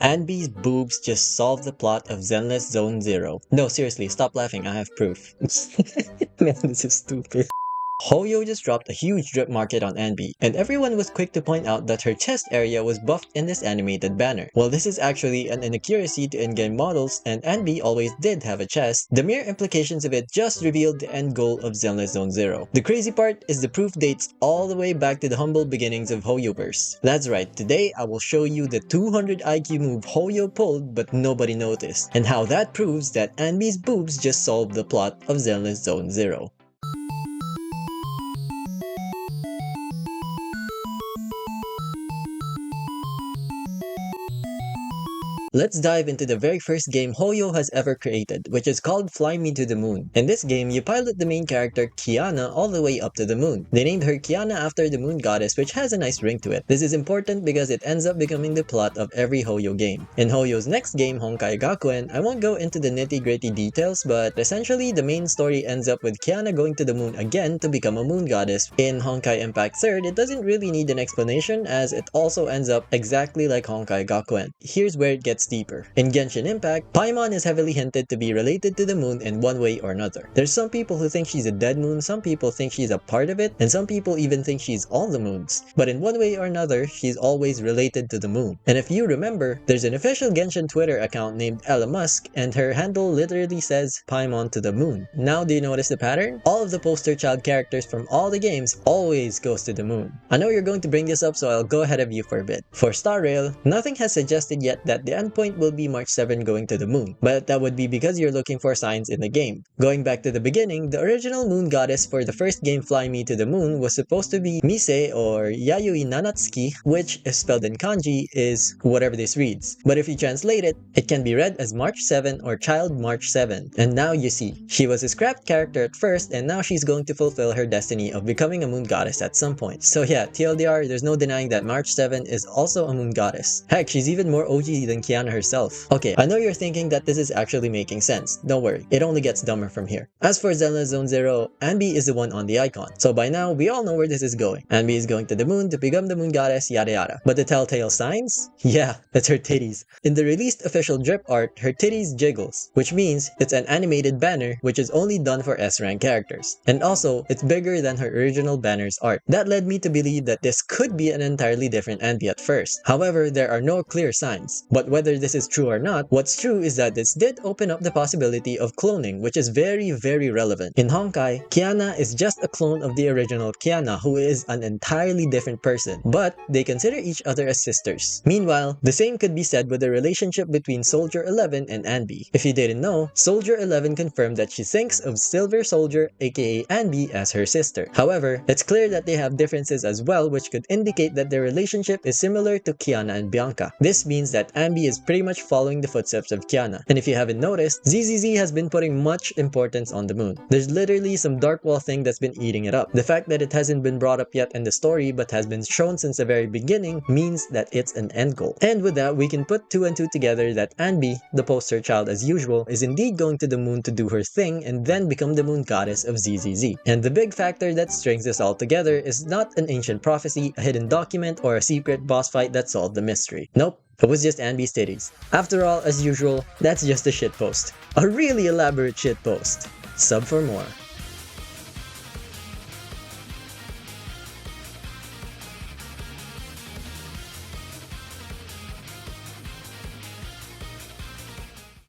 Anby's boobs just solved the plot of Zenless Zone Zero. No, seriously, stop laughing, I have proof. Man, this is stupid. Hoyo just dropped a huge drip market on Anby, and everyone was quick to point out that her chest area was buffed in this animated banner. Well, this is actually an inaccuracy to in-game models, and Anby always did have a chest. The mere implications of it just revealed the end goal of Zenless Zone Zero. The crazy part is the proof dates all the way back to the humble beginnings of Hoyoverse. That's right, today I will show you the 200 IQ move Hoyo pulled but nobody noticed, and how that proves that Anby's boobs just solved the plot of Zenless Zone Zero. Let's dive into the very first game Hoyo has ever created, which is called Fly Me to the Moon. In this game, you pilot the main character Kiana all the way up to the moon. They named her Kiana after the moon goddess, which has a nice ring to it. This is important because it ends up becoming the plot of every Hoyo game. In Hoyo's next game, Honkai Gakuen, I won't go into the nitty-gritty details, but essentially the main story ends up with Kiana going to the moon again to become a moon goddess. In Honkai Impact 3rd, it doesn't really need an explanation as it also ends up exactly like Honkai Gakuen. Here's where it gets deeper. In Genshin Impact, Paimon is heavily hinted to be related to the moon in one way or another. There's some people who think she's a dead moon, some people think she's a part of it, and some people even think she's all the moons. But in one way or another, she's always related to the moon. And if you remember, there's an official Genshin Twitter account named Ella Musk, and her handle literally says Paimon to the moon. Now do you notice the pattern? All of the poster child characters from all the games always goes to the moon. I know you're going to bring this up, so I'll go ahead of you for a bit. For Star Rail, nothing has suggested yet that the endpoint will be March 7 going to the moon, but that would be because you're looking for signs in the game. Going back to the beginning, the original moon goddess for the first game Fly Me to the Moon was supposed to be Mise or Yayoi Nanatsuki, which, if spelled in kanji, is whatever this reads. But if you translate it, it can be read as March 7 or Child March 7. And now you see, she was a scrapped character at first, and now she's going to fulfill her destiny of becoming a moon goddess at some point. So yeah, TLDR, there's no denying that March 7 is also a moon goddess. Heck, she's even more OG than Kiana herself. Okay, I know you're thinking that this is actually making sense. Don't worry, it only gets dumber from here. As for Zenless Zone Zero, Anby is the one on the icon. So by now, we all know where this is going. Anby is going to the moon to become the moon goddess, yada yada. But the telltale signs? Yeah, that's her titties. In the released official drip art, her titties jiggles, which means it's an animated banner which is only done for S-rank characters. And also, it's bigger than her original banner's art. That led me to believe that this could be an entirely different Anby at first. However, there are no clear signs. But whether this is true or not, what's true is that this did open up the possibility of cloning, which is very relevant. In Honkai, Kiana is just a clone of the original Kiana, who is an entirely different person, but they consider each other as sisters. Meanwhile, the same could be said with the relationship between Soldier 11 and Anby. If you didn't know, Soldier 11 confirmed that she thinks of Silver Soldier aka Anby as her sister. However, it's clear that they have differences as well, which could indicate that their relationship is similar to Kiana and Bianca. This means that Anby is pretty much following the footsteps of Kiana. And if you haven't noticed, ZZZ has been putting much importance on the moon. There's literally some dark wall thing that's been eating it up. The fact that it hasn't been brought up yet in the story but has been shown since the very beginning means that it's an end goal. And with that, we can put 2 and 2 together that Anby, the poster child as usual, is indeed going to the moon to do her thing and then become the moon goddess of ZZZ. And the big factor that strings this all together is not an ancient prophecy, a hidden document, or a secret boss fight that solved the mystery. Nope. It was just Anby's titties. After all, as usual, that's just a shitpost. A really elaborate shitpost. Sub for more.